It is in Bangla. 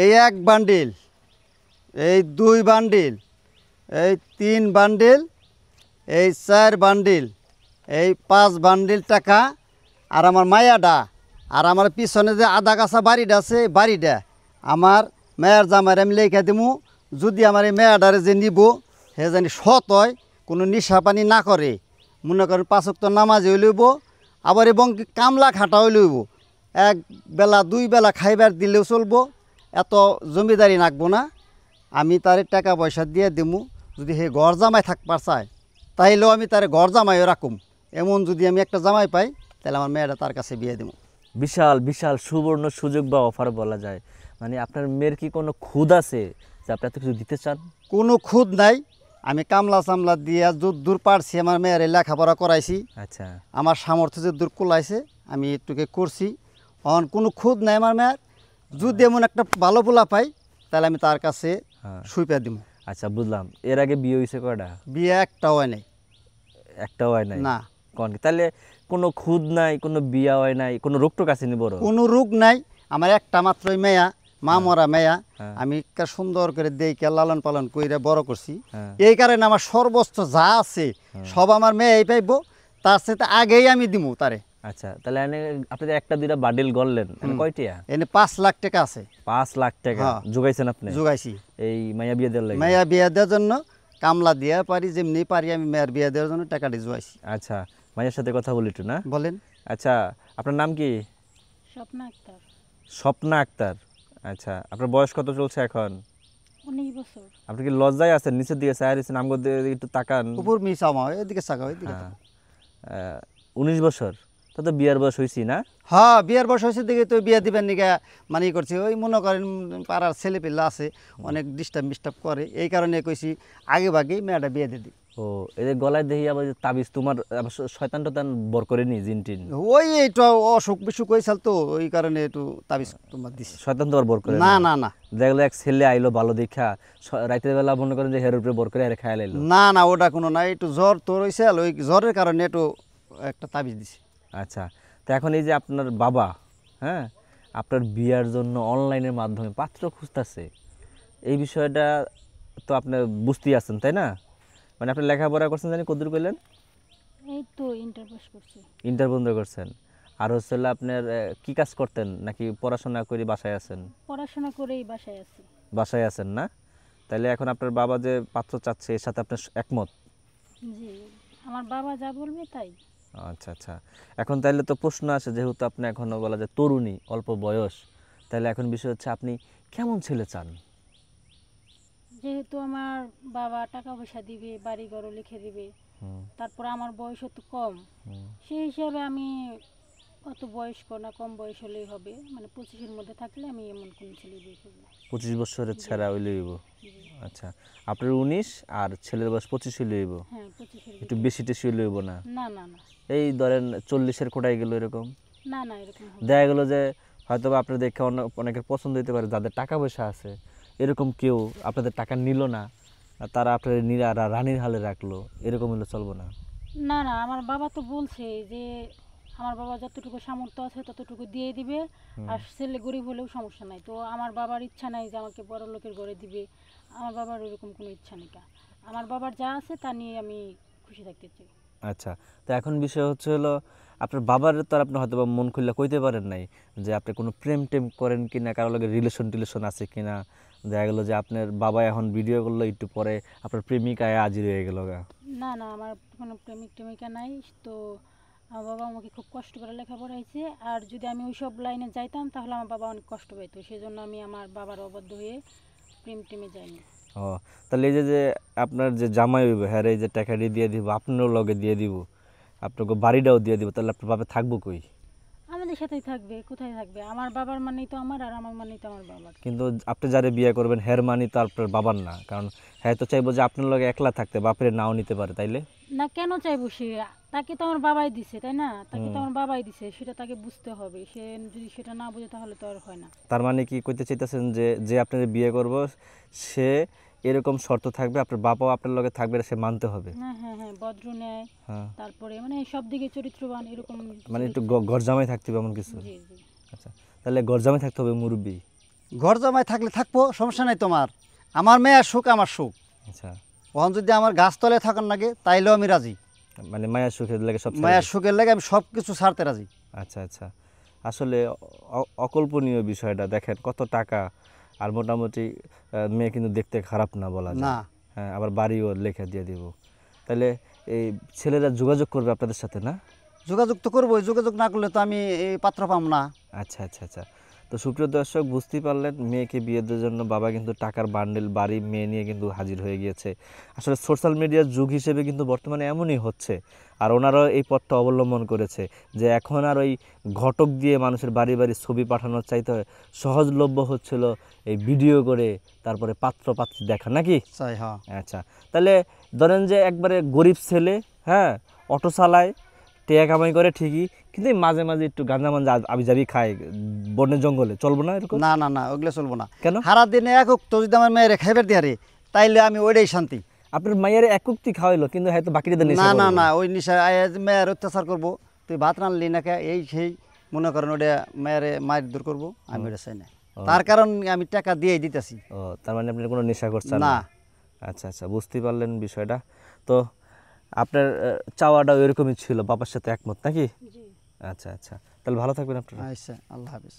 এই 1 বান্ডিল, এই 2 বান্ডিল, এই 3 বান্ডিল, এই 4 বান্ডিল, এই 5 বান্ডিল টাকা। আর আমার মায়াডা আর আমার পিছনে যে আধা কাছা বাড়িটা আছে এই বাড়িটা আমার মেয়ের জামাইরে আমি লেখা দিমু। যদি আমার এই মেয়াডারে যে নিব সে জানি সৎ হয়, কোনো নিশা পানি না করে, মনে করেন 5 ওয়াক্ত নামাজ হয়ে লইব, আবার এবং কামলা খাটা হয়ে লইব, 1 বেলা 2 বেলা খাইবার দিলেও চলবো, এত জমিদারি নাকবো না। আমি তার টাকা পয়সা দিয়ে দিমু। যদি হে ঘর জামাই থাকবার চায় তাইলেও আমি তার ঘর জামাইও রাখুম। এমন যদি আমি একটা জামাই পাই তাহলে আমার মেয়েটা তার কাছে বিয়ে দেবো। বিশাল বিশাল সুবর্ণ সুযোগ বা অফার বলা যায়। মানে আপনার মেয়ের কি কোনো খুদ আছে যে আপনি এত কিছু দিতে চান? কোনো খুদ নাই। আমি কামলা চামলা দিয়ে দূর পারছি, আমার মেয়ের লেখাপড়া করাইছি। আচ্ছা, আমার সামর্থ্য যে দূর কুলাইছে আমি একটুকে করছি। কোনো খুদ নাই আমার মেয়ের। যদি এমন একটা ভালো পোলা পাই তাহলে আমি তার কাছে সুইপা দিব। আচ্ছা, বুঝলাম। এর আগে বিয়ে হয়েছে কয়টা? বিয়ে একটাও হয় নাই। একটাও হয় নাই? না। কোন তাহলে কোনো খুদ নাই, কোনো বিয়া হয় নাই, কোনো রোগ টোক আসেনি? বড় কোনো রোগ নাই। আমার একটা মাত্রই মেয়া, মা মরা মেয়া। আমি সুন্দর করে দেখে লালন পালন করে বড় করছি। এই কারণে আমার সর্বোচ্চ যা আছে সব আমার মেয়েই পাইব, তার সাথে আগেই আমি দিমু তারে। আচ্ছা, তাহলে আপনি একটা দুইটা বান্ডিল গড়লেন, কয়টিয়া? এনে 5 লাখ টাকা আছে। 5 লাখ টাকা জোগাইছেন আপনি? জোগাইছি এই মাইয়া বিয়ে দেওয়ার লাগে? মেয়া বিয়ে দেওয়ার জন্য কামলা দিয়া পারি, যেমনি পারি আমি মেয়ের বিয়ে দেওয়ার জন্য টাকাটি জোগাইছি। আচ্ছা, মাইয়ার সাথে কথা বলি একটু না? বলেন। আচ্ছা, আপনার নাম কি? স্বপ্না আক্তার। স্বপ্না আক্তার। আচ্ছা, আপনার বয়স কত চলছে এখন? 19 বছর। আপনি কি লজ্জায় আছেন? নিচের দিকে চাই আছেন, আমগো দিকে একটু তাকান। উপর মিস আমার এদিকে চাকাও এদিকে। 19 বছর তো তো বিয়ার বয়স হয়েছি না? হ্যাঁ, বিয়ার বয়স হয়েছে দেখে তো বিয়ে দিবেন নিকা মানে করছি। ওই মনে করেন পাড়ার ছেলে পেলে আছে, অনেক ডিস্টার্ব করে, এই কারণে কইছি আগে ভাগেই মেয়েটা বিয়ে দিয়ে দিই। ও, এদের গলায় দেখি আবার যে তাবিজ, তোমার শয়তান টতান বর করে নি, জিন টিন? ওই এইটা অসুখ বিসুখ হয়েছিল তো ওই কারণে একটু তাবিজ তোমার দিছি। শয়তান তোমার বর করে? না না না, দেখলো এক ছেলে আইলো ভালো দেখা, রাতের বেলা মনে করেন যে হের উপরে বর করে খায় লাইলো? না না, ওটা কোনো না, একটু জ্বর তোর হয়েছে, ওই জ্বরের কারণে একটু একটা তাবিজ দিছি। আচ্ছা, তো এখন এই যে আপনার বাবা, হ্যাঁ, আপনার বিয়ার জন্য অনলাইনের মাধ্যমে পাত্র খুঁজতেছে, এই বিষয়টা তো আপনি বুঝতেই আছেন তাই না? মানে আপনি লেখাপড়া করছেন জানি কতদূর করলেন? এই তো ইন্টার পাস করছি। ইন্টার বন্ধ করছেন। আর হচ্ছে আপনার কি কাজ করতেন, নাকি পড়াশোনা করে বাসায় আছেন? পড়াশোনা করেই বাসায় আছি। বাসায় আছেন না? তাহলে এখন আপনার বাবা যে পাত্র চাচ্ছে এর সাথে আপনার একমত? জি, আমার বাবা যা বলবে তাই। আচ্ছা আচ্ছা, এখন তাহলে তো প্রশ্ন আসে, যেহেতু আপনি এখনও বলা যায় তরুণী, অল্প বয়স, তাহলে এখন বিষয় হচ্ছে আপনি কেমন ছেলে চান? যেহেতু আমার বাবা টাকা পয়সা দিবে, বাড়ি ঘরও লিখে দিবে, তারপর আমার বয়স তো কম, সেই হিসাবে আমি অত বয়স্ক না, কম বয়স হলেই হবে, মানে 25-এর মধ্যে থাকলে আমি এমন কোন ছেলে বিয়ে করবো। 25 বছরের ছেড়া হইলে হইব? আচ্ছা, আপনার 19 আর ছেলের বয়স 25 হইলে হইব? হ্যাঁ, 25-এর। একটু বেশি টেশি হইলে হইব না? না না না। এই ধরেন 40-এর কোটায় গেল এরকম? না না, এরকম দেখা গেলো যে হয়তো আপনার দেখে অনেকের পছন্দ হতে পারে, যাদের টাকা পয়সা আছে, এরকম কেউ আপনাদের টাকা নিল না, তারা আপনার রানীর হালে রাখলো, এরকম হলে চলবো না? না না, আমার বাবা তো বলছে যে আমার বাবা যতটুকু সামর্থ্য আছে ততটুকু দিয়ে দিবে, আর ছেলে গরিব হলেও সমস্যা নাই। তো আমার বাবার ইচ্ছা নাই যে আমাকে বড় লোকের ঘরে দিবে, আমার বাবার ওরকম কোনো ইচ্ছা নেই। আমার বাবার যা আছে তা নিয়ে আমি খুশি থাকতে চাই। আচ্ছা, তো এখন বিষয় হচ্ছে হলো, আপনার বাবার তো আর আপনি হয়তো বা মন খুলে কইতে পারেন নাই যে আপনি কোনো প্রেম টেম করেন কিনা, কারোর লগে রিলেশন আছে কিনা। দেখা গেলো যে আপনার বাবা এখন ভিডিও করলো, একটু পরে আপনার প্রেমিকায় হাজির হয়ে গেল গা। না না, আমার কোনো প্রেমিক টেমিকা নাই। তো আমার বাবা আমাকে খুব কষ্ট করে লেখাপড়াইছে, আর যদি আমি ওই সব লাইনে যাইতাম তাহলে আমার বাবা অনেক কষ্ট পেত, সেই জন্য আমি আমার বাবার অবাধ্য হয়ে প্রেম টেমে যাইনি। ও, তাহলে এই যে যে আপনার যে জামাই হইব, হ্যাঁ, এই যে টাকাটি দিয়ে দিব, আপনারও লগে দিয়ে দিব, আপনাকে বাড়িটাও দিয়ে দিব, তাহলে আপনার বাবা থাকবো কই? আমাদের সাথেই থাকবে, কোথায় থাকবে? আমার বাবার মানেই তো আমার, আর আমার মানেই তো আমার বাবার। কিন্তু আপনি যারে বিয়ে করবেন হের মানি তো আপনার বাবার না, কারণ হ্যাঁ তো চাইবো যে আপনার লগে একলা থাকতে, বাপের নাও নিতে পারে, তাইলে? না, কেন চাইবো সে? তাকে তো আমার বাবাই দিছে, তাই না? তাকে তো আমার বাবাই দিছে, সেটা তাকে বুঝতে হবে। সে যদি সেটা না বুঝে তাহলে তো আর হয় না। তার মানে কি কইতে চাইতেছেন যে যে আপনার বিয়ে করব সে এরকম শর্ত থাকবে, আপনার বাবাও আপনার লগে থাকবে, সে মানতে হবে? হ্যাঁ হ্যাঁ হ্যাঁ, ভদ্র ন্যায়, হ্যাঁ, তারপরে মানে সব দিকে চরিত্রবান, এরকম। মানে একটু ঘর জামাই থাকতে হবে এমন কিছু? জি জি। আচ্ছা, তাহলে ঘর জামাই থাকতে হবে মুরব্বি? ঘর জামাই থাকলে থাকবো, সমস্যা নাই তোমার। আমার মেয়ের সুখ আমার সুখ। আচ্ছা, ওখান যদি আমার গাছতলে থাকার লাগে তাইলেও আমি রাজি। মানে মায়ের সুখের লাগে সব ছেড়ে মায়ের দিতে। সুখের লাগে আমি সব কিছু ছাড়তে রাজি। আচ্ছা আচ্ছা, আসলে অকল্পনীয় বিষয়টা, দেখেন কত টাকা, আর মোটামুটি মেয়ে কিন্তু দেখতে খারাপ না বলা যায়। না, হ্যাঁ, আবার বাড়িও লেখা দিয়ে দিব। তাহলে এই ছেলেরা যোগাযোগ করবে আপনাদের সাথে না? যোগাযোগ তো করবোই, যোগাযোগ না করলে তো আমি এই পাত্র পাম না। আচ্ছা আচ্ছা আচ্ছা, তো সুপ্রিয় দর্শক, বুঝতেই পারলেন মেয়েকে বিয়ে দেওয়ার জন্য বাবা কিন্তু টাকার বান্ডেল বাড়ি মেয়ে নিয়ে কিন্তু হাজির হয়ে গিয়েছে। আসলে সোশ্যাল মিডিয়ার যুগ হিসেবে কিন্তু বর্তমানে এমনই হচ্ছে, আর ওনারাও এই পথটা অবলম্বন করেছে যে এখন আর ওই ঘটক দিয়ে মানুষের বাড়ি বাড়ি ছবি পাঠানোর চাইতে সহজলভ্য হচ্ছিল এই ভিডিও করে তারপরে পাত্র পাত্রী দেখা, নাকি? চাই, হ্যাঁ। আচ্ছা, তাহলে ধরেন যে একবারে গরিব ছেলে, হ্যাঁ, অটো চালায়, টেয়া কামাই করে ঠিকই, কিন্তু এই মাঝে মাঝে একটু গাঁজা মাঞ্জা আবি যাবি খায় বনের জঙ্গলে, চলবো না এরকম? না না না, ওগুলো চলবো না। কেন? সারা দিনে একক তো যদি আমার মেয়েরে খাইবার দিয়ে রে, তাইলে আমি ওইটাই শান্তি। আপনার মায়ের একুক্তি খাওয়াইলো, কিন্তু হয়তো বাকিটা না নেশা না করবে। না, ওই নিশা মেয়ের অত্যাচার করবো, তুই ভাত রানলি না কে, এই সেই মনে করেন ওটা মেয়েরে মায়ের দূর করবো, আমি ওটা চাই না। তার কারণ আমি টাকা দিয়েই দিতেছি। ও, তার মানে আপনি কোনো নেশা করছেন না। না? আচ্ছা আচ্ছা, বুঝতেই পারলেন বিষয়টা। তো আপনার চাওয়াটা এরকমই ছিল, বাবার সাথে একমত নাকি? জি। আচ্ছা আচ্ছা, তাহলে ভালো থাকবেন আপনারা। আচ্ছা, আল্লাহ হাফিজ।